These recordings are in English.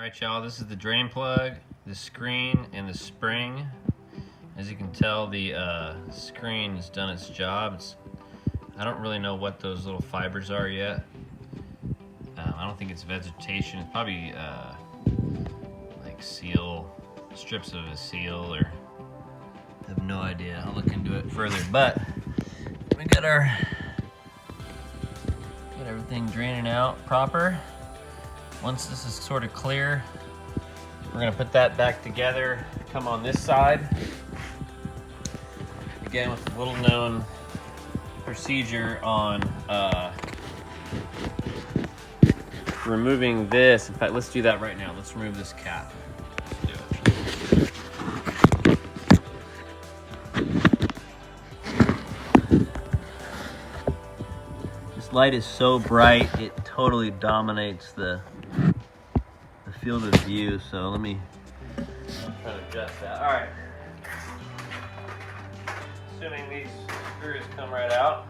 Alright y'all, this is the drain plug, the screen, and the spring. As you can tell, the screen has done its job. I don't really know what those little fibers are yet. I don't think it's vegetation. It's probably like seal, strips of a seal, or I have no idea. I'll look into it further. But we got everything draining out proper. Once this is sort of clear, we're gonna put that back together, come on this side. Again, with a little known procedure on removing this. In fact, let's do that right now. Let's remove this cap. Let's do it. This light is so bright, it totally dominates the field of view, so let me try to adjust that. All right. Assuming these screws come right out.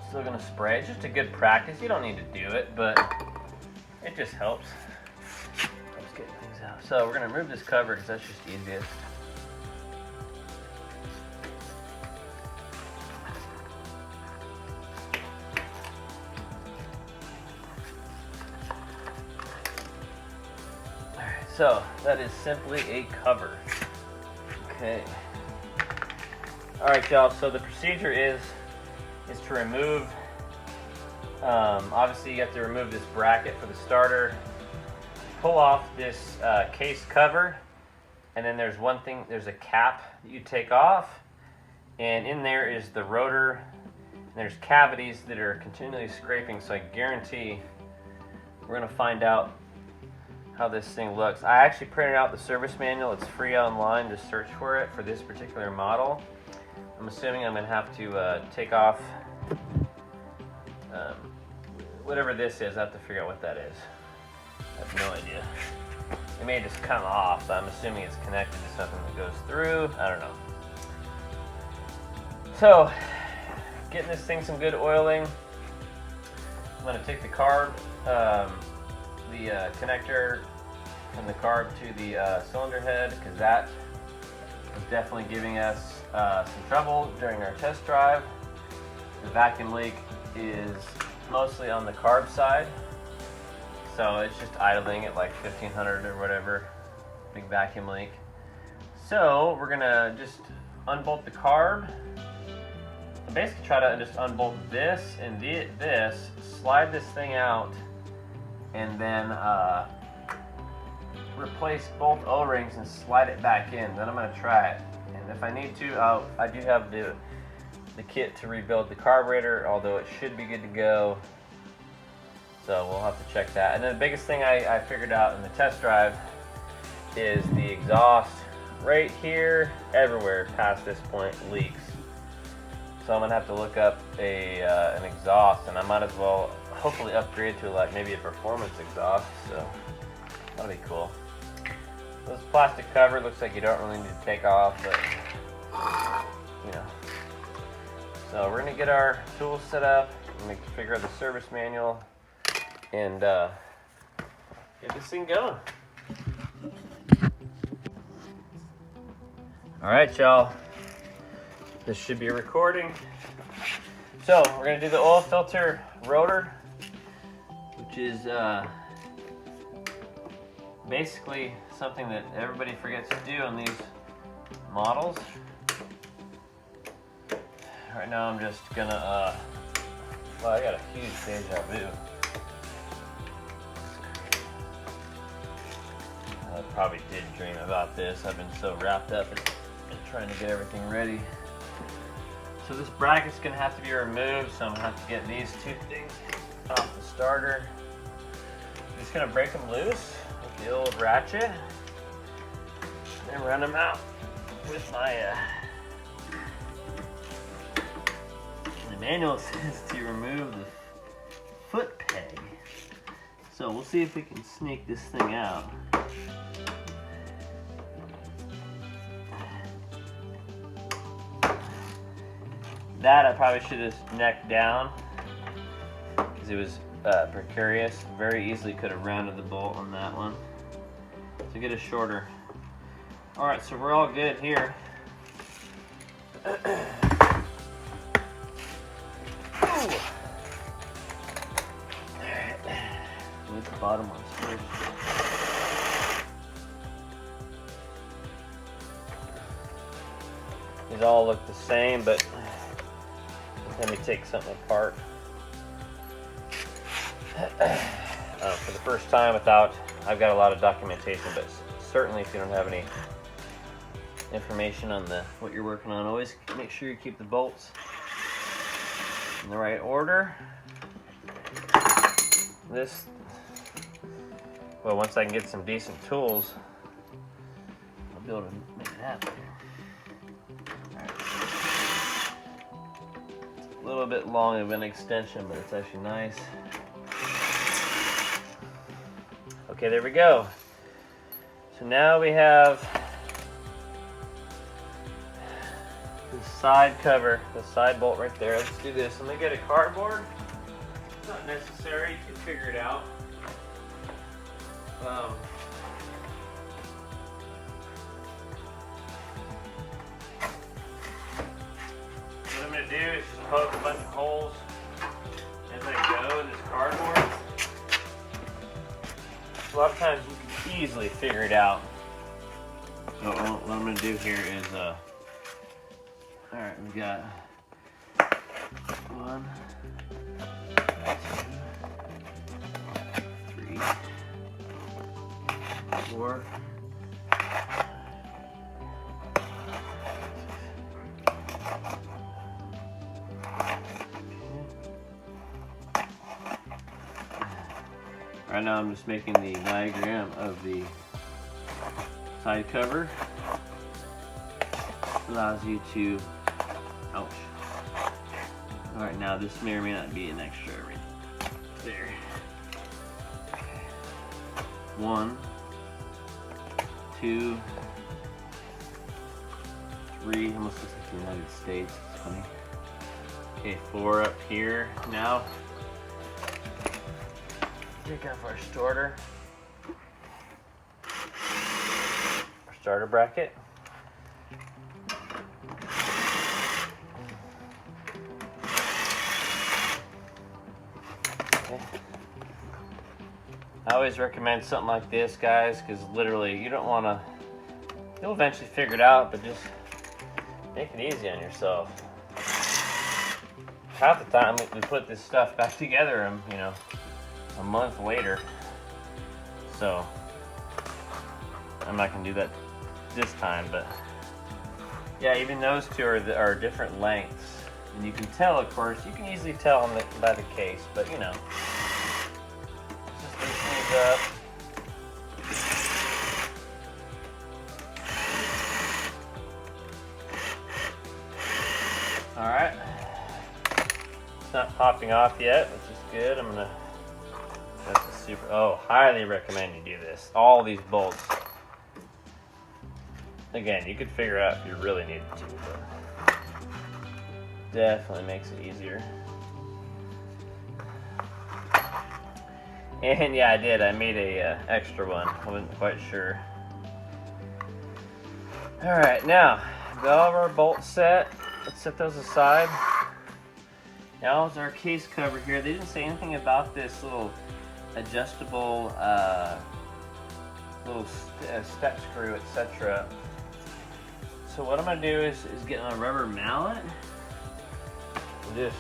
Still gonna spray. It's just a good practice. You don't need to do it, but it just helps. Let's get things out. So we're gonna remove this cover because that's just easiest. So that is simply a cover. Okay. All right, y'all. So the procedure is to remove. Obviously, you have to remove this bracket for the starter. Pull off this case cover, and then there's one thing. There's a cap that you take off, and in there is the rotor. And there's cavities that are continually scraping. So I guarantee we're gonna find out how this thing looks. I actually printed out the service manual. It's free online to search for it for this particular model. I'm assuming I'm gonna have to take off whatever this is. I have to figure out what that is. I have no idea. It may just come off, but I'm assuming it's connected to something that goes through. I don't know. So, getting this thing some good oiling. I'm gonna take the carb, the connector from the carb to the cylinder head, because that is definitely giving us some trouble during our test drive. The vacuum leak is mostly on the carb side, so it's just idling at like 1500 or whatever, big vacuum leak. So we're gonna just unbolt the carb, and basically try to just unbolt this and this, slide this thing out, and then replace both O-rings and slide it back in. Then I'm going to try it, and if I need to, I do have the kit to rebuild the carburetor, although it should be good to go, so we'll have to check that. And then the biggest thing I figured out in the test drive is the exhaust right here, everywhere past this point leaks. So I'm going to have to look up an exhaust, and I might as well hopefully upgrade to like maybe a performance exhaust, so that'll be cool. This plastic cover looks like you don't really need to take off, but you know. So we're gonna get our tools set up, and figure out the service manual, and get this thing going. All right, y'all. This should be a recording. So we're gonna do the oil filter rotor, which is basically something that everybody forgets to do on these models. Right now I'm just gonna, well, I got a huge deja vu. I probably did dream about this. I've been so wrapped up in trying to get everything ready. So this bracket's gonna have to be removed, so I'm gonna have to get these two things off the starter. I'm just gonna break them loose with the old ratchet and run them out with my the manual says to remove the foot peg, so we'll see if we can sneak this thing out. That I probably should have necked down, because it was precarious. Very easily could have rounded the bolt on that one to get a shorter. All right, so we're all good here. Move the bottom ones first. These all look the same, but let me take something apart. For the first time without, I've got a lot of documentation, but certainly if you don't have any information on what you're working on, always make sure you keep the bolts in the right order. Well, once I can get some decent tools, I'll be able to make it happen. Right. A little bit long of an extension, but it's actually nice. Okay, there we go. So now we have the side cover, the side bolt right there. Let's do this. I'm gonna get a cardboard. It's not necessary, you can figure it out. What I'm going to do is just poke a bunch of holes as I go in this cardboard. A lot of times you can easily figure it out. So what I'm going to do here is, alright, we got 1, 2, 3, 4. Right now I'm just making the diagram of the side cover. Allows you to, ouch. Alright, now this may or may not be an extra right there. 1, 2, 3, almost looks like the United States, it's funny. Okay, 4 up here. Now, take off our starter bracket. Okay. I always recommend something like this, guys, because literally you don't want to, you'll eventually figure it out, but just make it easy on yourself. Half the time we put this stuff back together and, you know, a month later. So I'm not going to do that this time, but yeah, even those two are different lengths. And you can tell, of course, you can easily tell by the case, but you know. Just loosen these up. Alright. It's not popping off yet, which is good. I'm gonna, that's a super, highly recommend you do this. All these bolts. Again, you could figure out if you really needed to, but definitely makes it easier. And yeah, I did. I made a extra one. I wasn't quite sure. Alright, now, got all of our bolts set. Let's set those aside. Now is our case cover here. They didn't say anything about this little adjustable little step screw, etc. So what I'm going to do is get a rubber mallet and just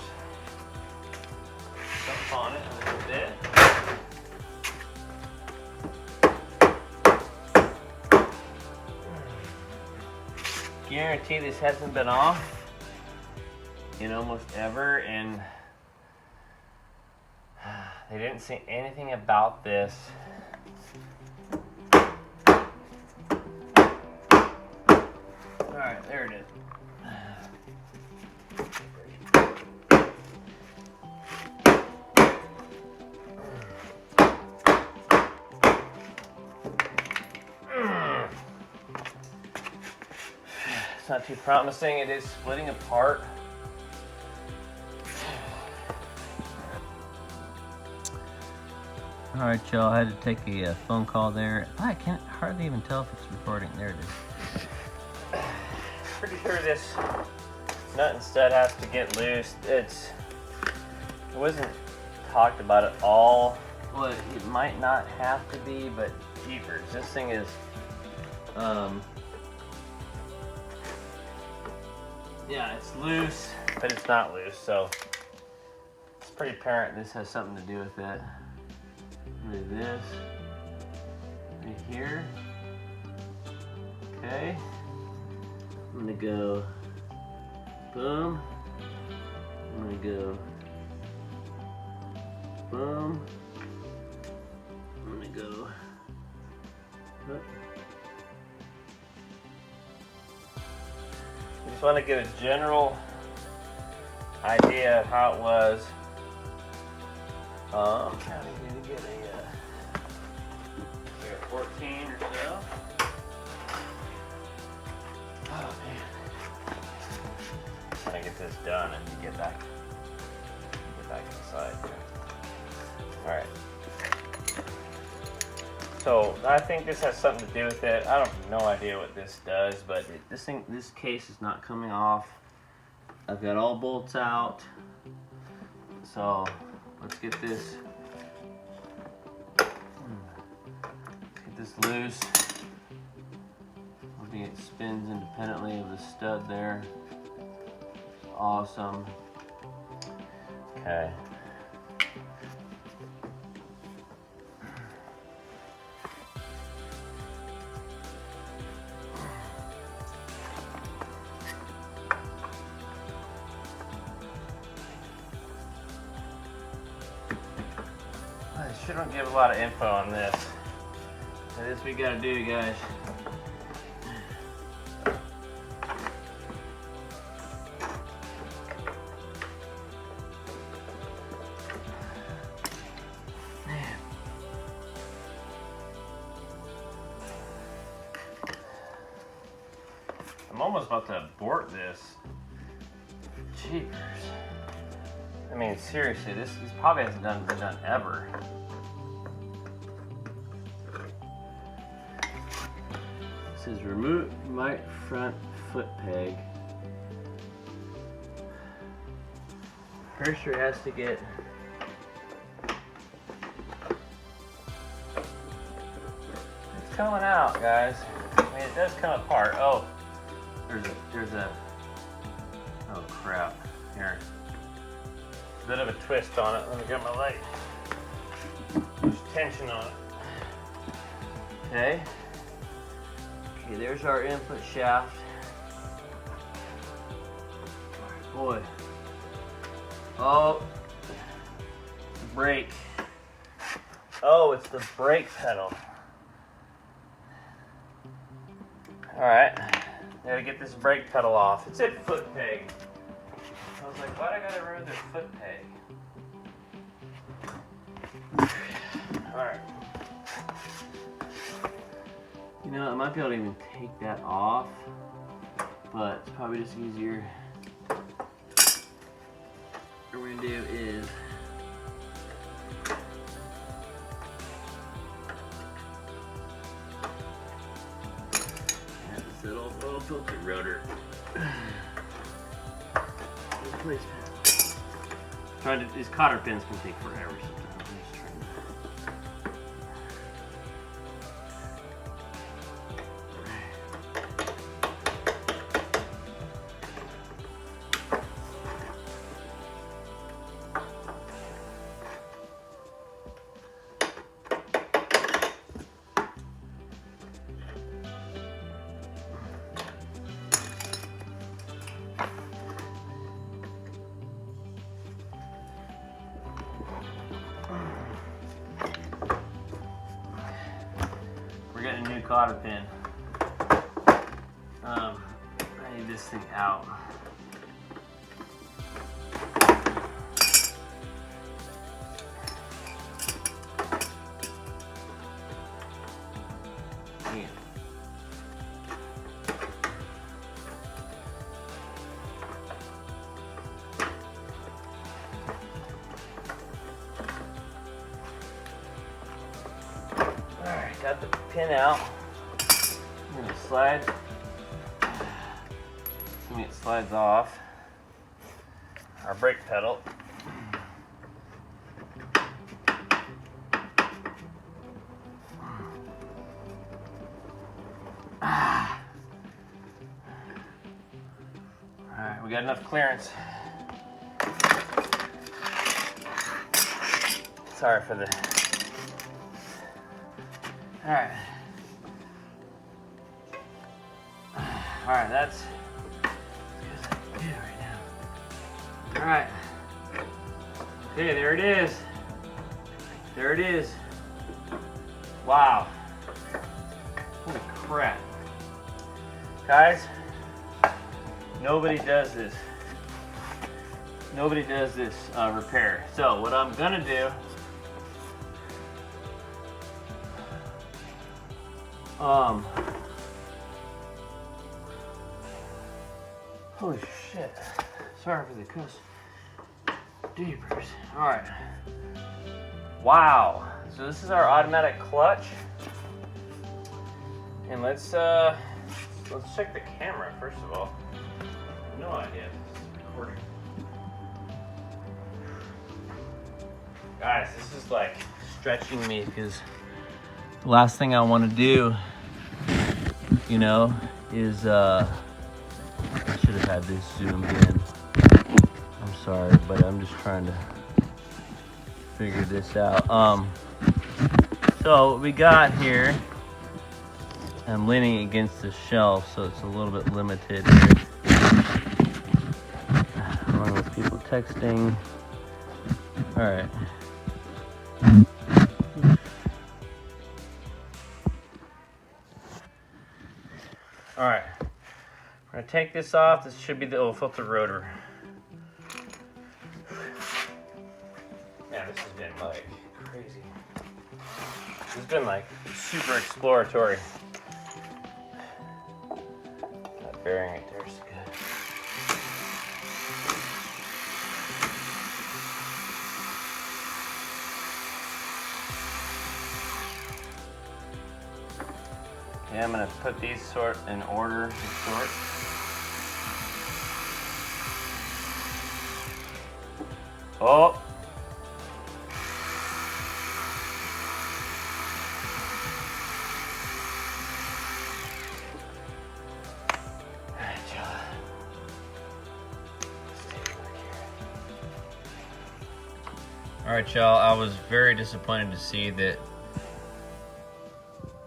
dump on it a little bit. Guarantee this hasn't been off in almost ever, and they didn't say anything about this. Alright, there it is. It's not too promising. It is splitting apart. Alright, y'all, I had to take a phone call there. I can't hardly even tell if it's recording. There it is. Pretty sure this nut and stud has to get loose. It wasn't talked about at all. Well, it might not have to be, but jeepers, this thing is, yeah, it's loose, but it's not loose, so it's pretty apparent this has something to do with it. Look at this, right here. Okay, I'm gonna go boom. I'm gonna go boom. I'm gonna go up. I just want to get a general idea of how it was. I'm trying to get a 14 or so. Oh man. Trying to get this done and get back inside here. Alright. So I think this has something to do with it. I don't have no idea what this does, but this case is not coming off. I've got all bolts out. So let's get this loose. I think it spins independently of the stud there. Awesome. Okay. I shouldn't give a lot of info on this. That is what we gotta do, guys. Man. I'm almost about to abort this. Jeepers. I mean, seriously, this probably hasn't been done ever. It says remove right front foot peg. Pressure has to get it's coming out, guys. I mean, it does come apart. Oh, there's a oh crap. Here. Bit of a twist on it. Let me get my light. There's tension on it. Okay. Okay, there's our input shaft. Boy. Oh, brake. Oh, it's the brake pedal. Alright. Gotta get this brake pedal off. It said foot peg. I was like, why'd I gotta remove the foot peg? Alright. You know, I might be able to even take that off, but it's probably just easier. What we're gonna do is this little filter rotor. These cotter pins can take forever sometimes. We're getting a new cotter pin. I need this thing out. Man. got the pin out. I'm gonna slide. When it slides off our brake pedal. Alright, we got enough clearance. Sorry for the... Alright. Alright, that's as good as I can do right now. Alright. Okay, there it is. There it is. Wow. Holy crap. Guys, nobody does this. Nobody does this repair. So what I'm gonna do, holy shit. Sorry for the cuss. Deepers. Alright. Wow. So this is our automatic clutch. And let's check the camera first of all. No idea if this is recording. Guys, this is like stretching me because the last thing I want to do, you know, is I should have had this zoomed in. I'm sorry, but I'm just trying to figure this out. So what we got here, I'm leaning against the shelf, so it's a little bit limited here. Along with people texting. All right. All right. We're gonna take this off. This should be the oil filter rotor. Yeah, this has been like crazy. This has been like super exploratory. That bearing right there is good. Okay, I'm gonna put these sort in order to sort. Oh! Alright, y'all, I was very disappointed to see that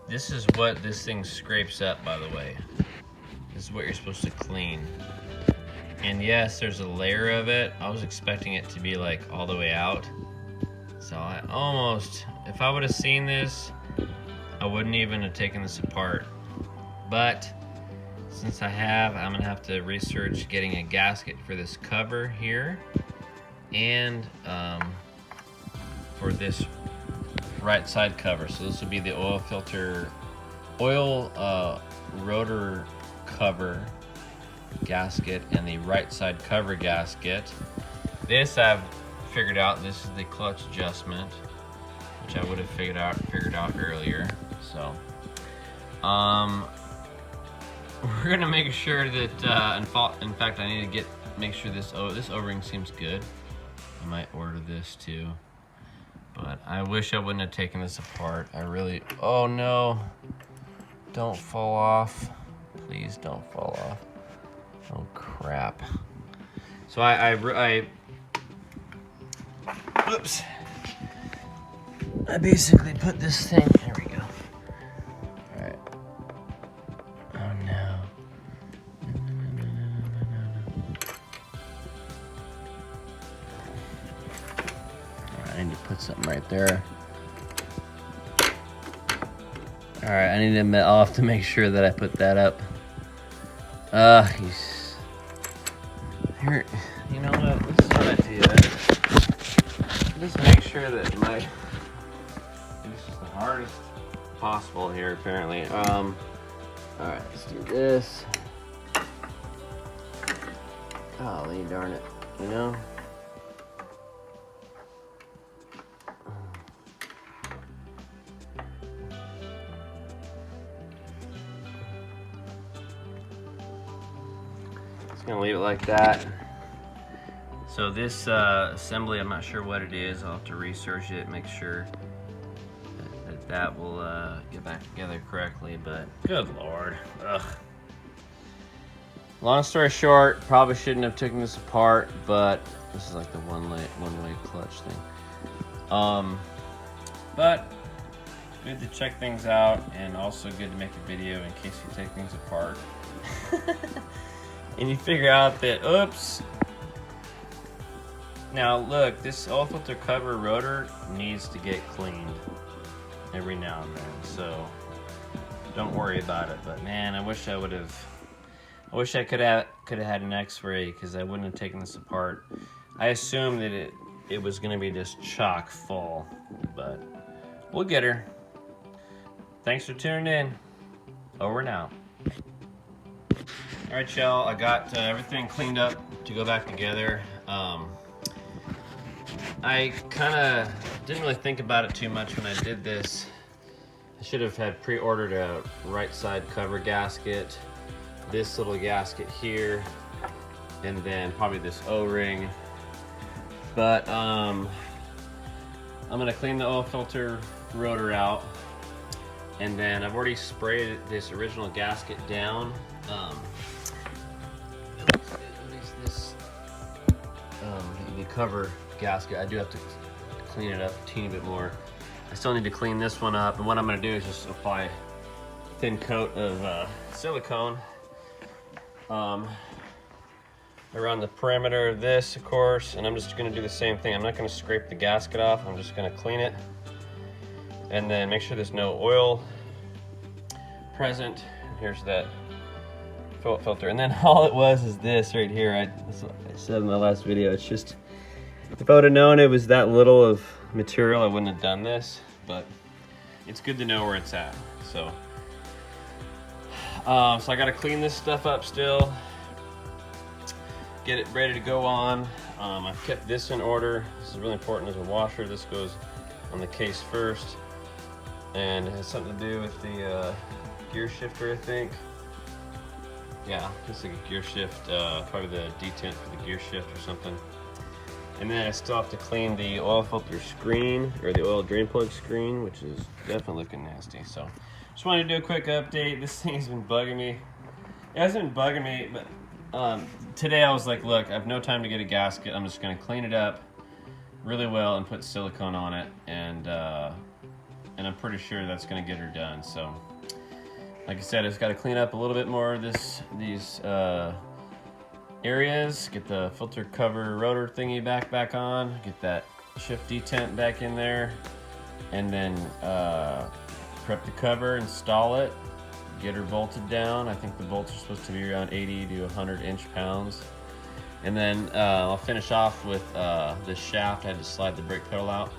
this is what this thing scrapes up, by the way. This is what you're supposed to clean. And yes, there's a layer of it. I was expecting it to be like all the way out. So I almost, if I would have seen this, I wouldn't even have taken this apart. But since I have, I'm gonna have to research getting a gasket for this cover here. And for this right side cover. So this will be the oil filter, rotor cover gasket and the right side cover gasket. This I've figured out. This is the clutch adjustment, which I would have figured out earlier. So we're gonna make sure that in fact I need to make sure this O-ring seems good. I might order this too, but I wish I wouldn't have taken this apart. I really, oh no, don't fall off. Please don't fall off. Oh crap. So oops. I basically put this thing, there we go. All right. Oh no. I need to put something right there. All right, I need to, I'll have to make sure that I put that up. Here, you know what? This is what I do. Just make sure that this is the hardest possible here, apparently. All right, let's do this. Golly darn it, you know? Just gonna leave it like that. So this assembly, I'm not sure what it is. I'll have to research it, make sure that will get back together correctly, but good Lord. Ugh. Long story short, probably shouldn't have taken this apart, but this is like the one-way clutch thing. But good to check things out, and also good to make a video in case you take things apart. And you figure out that, oops. Now look, this oil filter cover rotor needs to get cleaned every now and then, so don't worry about it. But man, I wish I could have had an X-ray, because I wouldn't have taken this apart. I assumed that it was gonna be just chock full, but we'll get her. Thanks for tuning in. Over and out. All right, y'all, I got everything cleaned up to go back together. I kind of didn't really think about it too much when I did this. I should have had pre-ordered a right side cover gasket, this little gasket here, and then probably this O-ring. But I'm gonna clean the oil filter rotor out, and then I've already sprayed this original gasket down. The cover gasket, I do have to clean it up a teeny bit more. I still need to clean this one up, and what I'm going to do is just apply a thin coat of silicone around the perimeter of this, of course, and I'm just going to do the same thing. I'm not going to scrape the gasket off, I'm just going to clean it, and then make sure there's no oil present. Here's that filter, and then all it was is this right here. That's what I said in my last video. It's just, if I would have known it was that little of material, I wouldn't have done this, but it's good to know where it's at. So I got to clean this stuff up still, get it ready to go on. I've kept this in order. This is really important as a washer. This goes on the case first, and it has something to do with the gear shifter, I think. Yeah, just like a gear shift, probably the detent for the gear shift or something. And then I still have to clean the oil filter screen, or the oil drain plug screen, which is definitely looking nasty. So just wanted to do a quick update. This thing's been bugging me. It hasn't been bugging me, but today I was like, look, I have no time to get a gasket. I'm just gonna clean it up really well and put silicone on it, and I'm pretty sure that's gonna get her done. So like I said, I just got to clean up a little bit more of these areas, get the filter cover rotor thingy back on, get that shift detent back in there, and then prep the cover, install it, get her bolted down. I think the bolts are supposed to be around 80 to 100 inch-pounds. And then I'll finish off with this shaft. I had to slide the brake pedal out.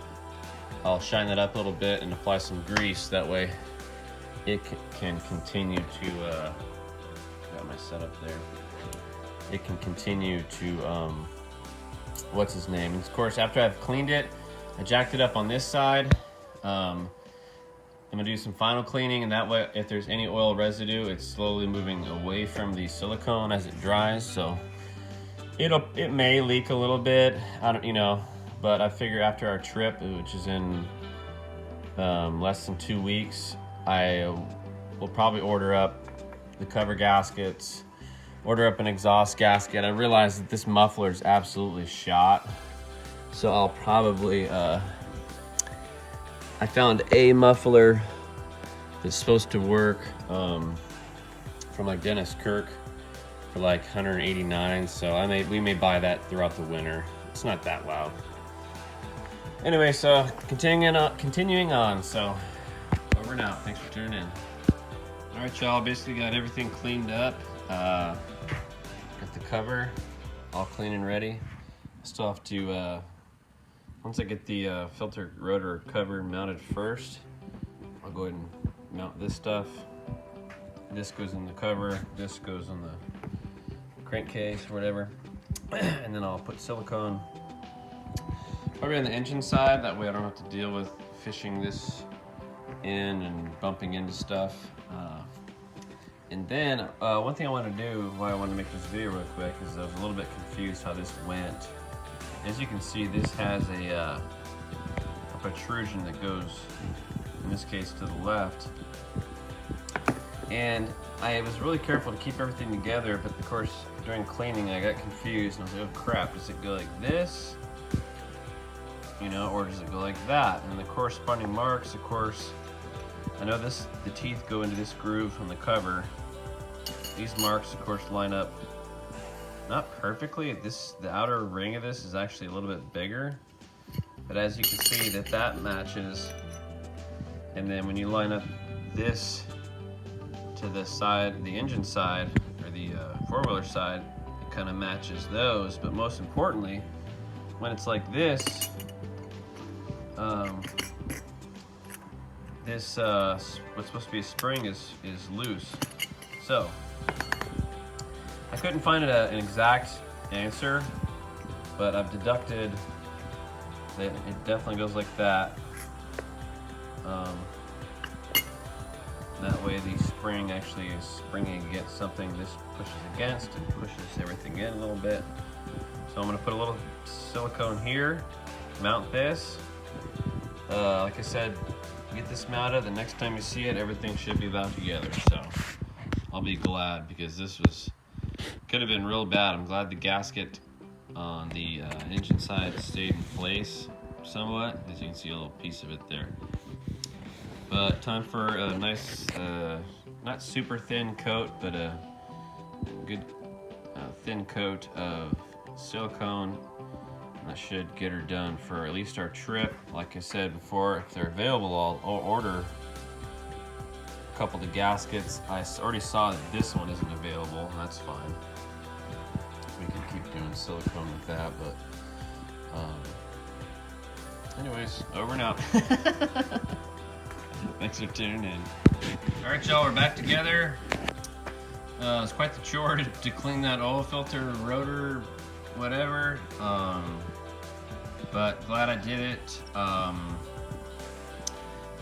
I'll shine that up a little bit and apply some grease. That way it can continue to, got my setup there. It can continue to, what's his name? And of course, after I've cleaned it, I jacked it up on this side. I'm gonna do some final cleaning, and that way, if there's any oil residue, it's slowly moving away from the silicone as it dries. So it may leak a little bit, but I figure after our trip, which is in less than 2 weeks, I will probably order up the cover gaskets, order up an exhaust gasket. I realized that this muffler is absolutely shot, so I'll probably, I found a muffler that's supposed to work from like Dennis Kirk for like 189, so we may buy that throughout the winter. It's not that loud. Anyway, so continuing on, so over and out. Thanks for tuning in. All right, y'all, basically got everything cleaned up. Got the cover all clean and ready. I still have to, once I get the filter rotor cover mounted first, I'll go ahead and mount this stuff. This goes in the cover, this goes on the crankcase or whatever. And then I'll put silicone probably on the engine side. That way I don't have to deal with fishing this in and bumping into stuff. And then one thing I want to do, why I want to make this video real quick, is I was a little bit confused how this went. As you can see, this has a protrusion that goes, in this case, to the left. And I was really careful to keep everything together, but of course, during cleaning, I got confused and I was like, oh crap, does it go like this? You know, or does it go like that? And the corresponding marks, of course, I know this, the teeth go into this groove on the cover. These marks, of course, line up not perfectly. The outer ring of this is actually a little bit bigger, but as you can see that matches. And then when you line up this to the side, the engine side, or the four-wheeler side, it kind of matches those. But most importantly, when it's like this, this what's supposed to be a spring is loose. So I couldn't find an exact answer, but I've deducted that it definitely goes like that. That way the spring actually is springing against something this pushes against and pushes everything in a little bit. So I'm going to put a little silicone here, mount this. Like I said, get this mounted, the next time you see it, everything should be about together. So I'll be glad, because this could have been real bad. I'm glad the gasket on the engine side stayed in place somewhat. As you can see, a little piece of it there. But time for a nice, not super thin coat, but a good thin coat of silicone. And that should get her done for at least our trip. Like I said before, if they're available, I'll order a couple of the gaskets. I already saw that this one isn't available, and that's fine. We can keep doing silicone with that, but anyways, over and out. Thanks for tuning in. All right, y'all, we're back together. It's quite the chore to clean that oil filter, rotor, whatever. But glad I did it. I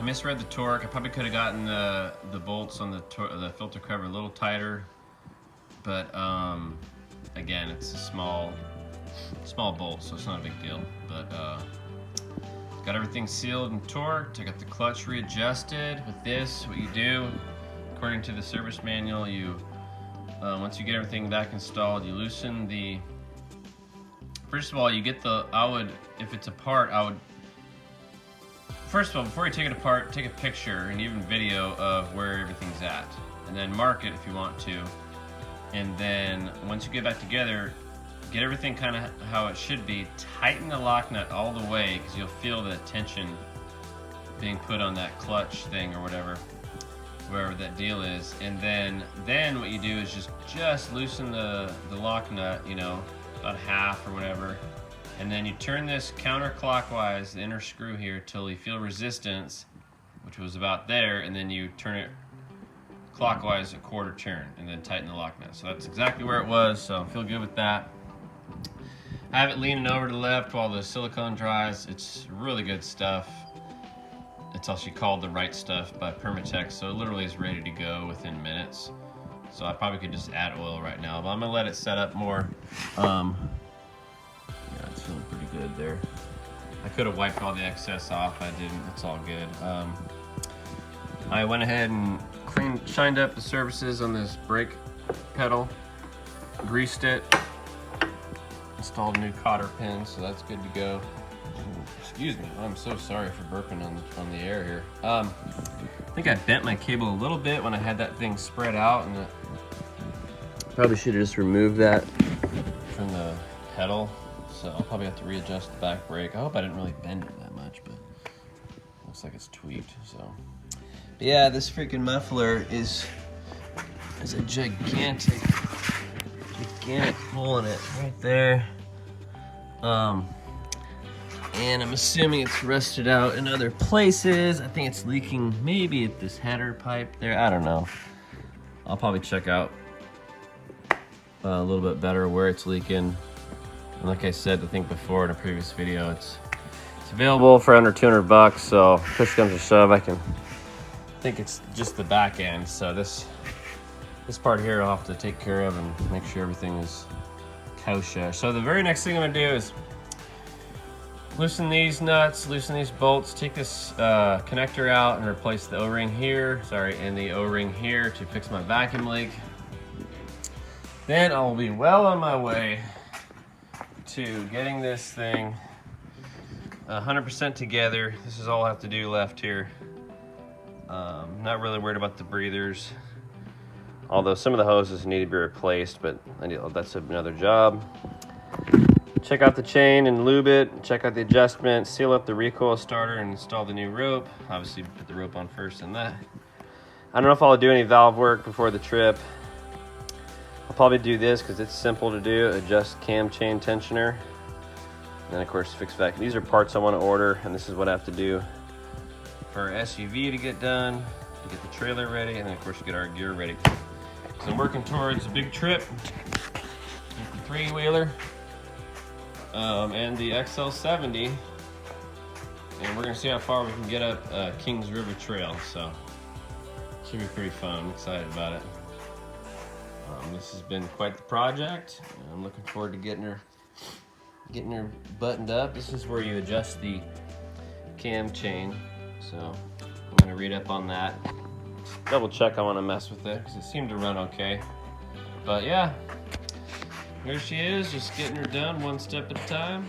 misread the torque. I probably could have gotten the bolts on the filter cover a little tighter, but again, it's a small bolt, so it's not a big deal. But got everything sealed and torqued. I got the clutch readjusted. With this, what you do, according to the service manual, you once you get everything back installed, you loosen the. First of all, you get the. If it's apart, first of all, before you take it apart, take a picture and even video of where everything's at, and then mark it if you want to. And then once you get back together, get everything kind of how it should be. Tighten the lock nut all the way, because you'll feel the tension being put on that clutch thing or whatever, wherever that deal is. And then what you do is just loosen the lock nut, you know, about half or whatever. And then you turn this counterclockwise, the inner screw here, till you feel resistance, which was about there, and then you turn it clockwise a quarter turn, and then tighten the lock nut. So that's exactly where it was, so I feel good with that. I have it leaning over to the left while the silicone dries. It's really good stuff. It's actually called the Right Stuff by Permatex, so it literally is ready to go within minutes. So I probably could just add oil right now, but I'm gonna let it set up more. Yeah, it's feeling pretty good there. I could have wiped all the excess off, I didn't, it's all good. I went ahead and shined up the surfaces on this brake pedal, greased it, installed a new cotter pin, so that's good to go. Excuse me, I'm so sorry for burping on the air here. I think I bent my cable a little bit when I had that thing spread out, and probably should have just removed that from the pedal. So I'll probably have to readjust the back brake. I hope I didn't really bend it that much, but looks like it's tweaked. So, but yeah, this freaking muffler is a gigantic hole in it right there. And I'm assuming it's rusted out in other places. I think it's leaking maybe at this header pipe there. I don't know. I'll probably check out a little bit better where it's leaking. And like I said, I think before in a previous video, it's available for under 200 bucks. So push comes to shove, I think it's just the back end. So this This part here I'll have to take care of and make sure everything is kosher. So the very next thing I'm gonna do is loosen these nuts, loosen these bolts, take this connector out and replace the O-ring here, and the O-ring here to fix my vacuum leak. Then I'll be well on my way to getting this thing 100% together. This is all I have to do left here. Not really worried about the breathers, although some of the hoses need to be replaced, but that's another job. Check out the chain and lube it, check out the adjustment, seal up the recoil starter and install the new rope. Obviously put the rope on first and that. I don't know if I'll do any valve work before the trip. I'll probably do this because it's simple to do, adjust cam chain tensioner. And then of course fix vacuum. These are parts I want to order, and this is what I have to do for our SUV to get done, to get the trailer ready, and then of course to get our gear ready. So I'm working towards a big trip with the three-wheeler and the XL70, and we're gonna see how far we can get up Kings River Trail. So should be pretty fun. I'm excited about it. This has been quite the project. I'm looking forward to getting her buttoned up. This is where you adjust the cam chain. So I'm gonna read up on that. Double check I want to mess with it because it seemed to run okay. But yeah, here she is, just getting her done one step at a time.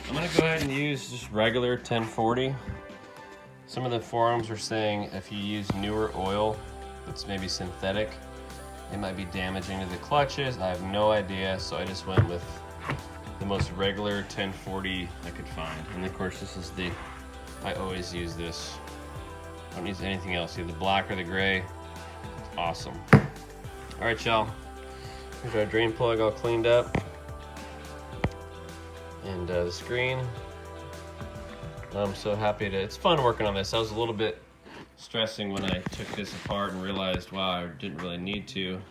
I'm gonna go ahead and use just regular 1040. Some of the forums are saying if you use newer oil that's maybe synthetic, it might be damaging to the clutches. I have no idea, so I just went with the most regular 1040 I could find. And of course this is I always use this. I don't use anything else, either the black or the gray. It's awesome. All right, y'all. Here's our drain plug all cleaned up. And the screen. I'm so happy it's fun working on this. I was a little bit stressing when I took this apart and realized, wow, I didn't really need to.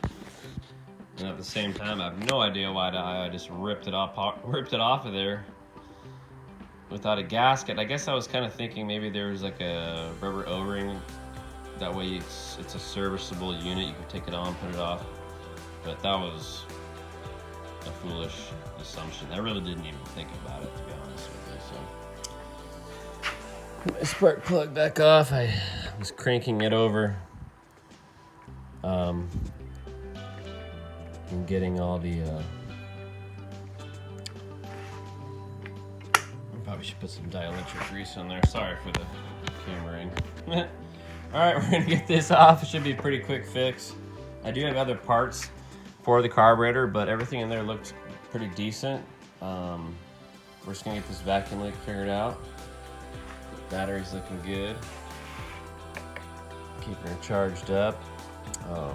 And at the same time, I have no idea why I just ripped it off of there without a gasket. I guess I was kind of thinking maybe there was like a rubber O-ring. That way it's a serviceable unit. You can take it on, put it off. But that was a foolish assumption. I really didn't even think about it, to be honest with you. So put my spark plug back off. I was cranking it over and getting all the probably should put some dielectric grease on there. Sorry for the cameraing. All right, we're gonna get this off. It should be a pretty quick fix. I do have other parts for the carburetor, but everything in there looked pretty decent. We're just gonna get this vacuum leak figured out. Battery's looking good. Keeping her charged up. Got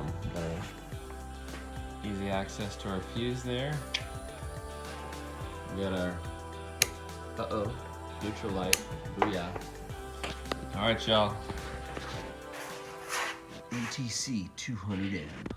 easy access to our fuse there. We got our neutral light. Booyah. All right, y'all. ATC 200 amp.